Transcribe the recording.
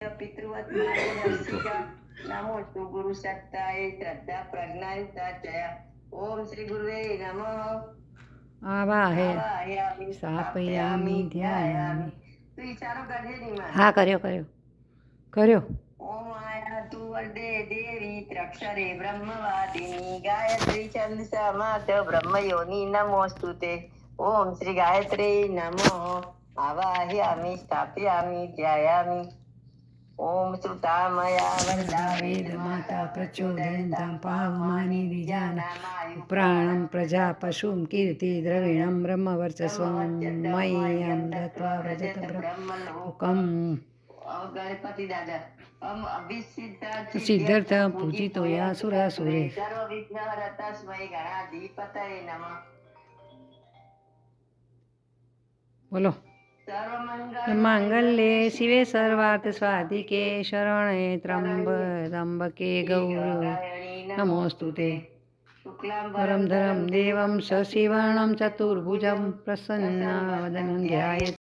पितृवत्माय नमोस्तु गुरु सत्ताय श्रद्धा प्रज्ञायुक्ताय ओम श्री गुरुवे नमः आवाहयामि स्थापयामि ध्यायामि तू विचारो करजे नहीं हाँ કર્યો ओम आया तू वरदे देवी त्र्यक्षरे ब्रह्मवादिनी गायत्री छंदसा मात ब्रह्मयोनि नमोस्तुते ओम श्री गायत्री नमो आवाहयामि स्थापयामि ध्यायामि ओम श्रुतामया वरदा वेदमाता प्रचोदयन्तां पावमानि द्विजानां प्राणं प्रजा पशुं कीर्ति द्रविणं ब्रह्मवर्चस्वं मह्यं दत्त्वा व्रजत ब्रह्मलोकम् गणपति दादा सिद्धार्थ पूजितो यासुरासुरे सर्व विघ्नहरता स्मै गणाधिपतये नमः बोलो मांगल्ये शिवे सर्वार्थ स्वाधिके शरणे त्र्यंबके गौरी नमोस्तुते परं धरं देवं शशिवर्णं चतुर्भुजं प्रसन्नवदनं ध्यायेत्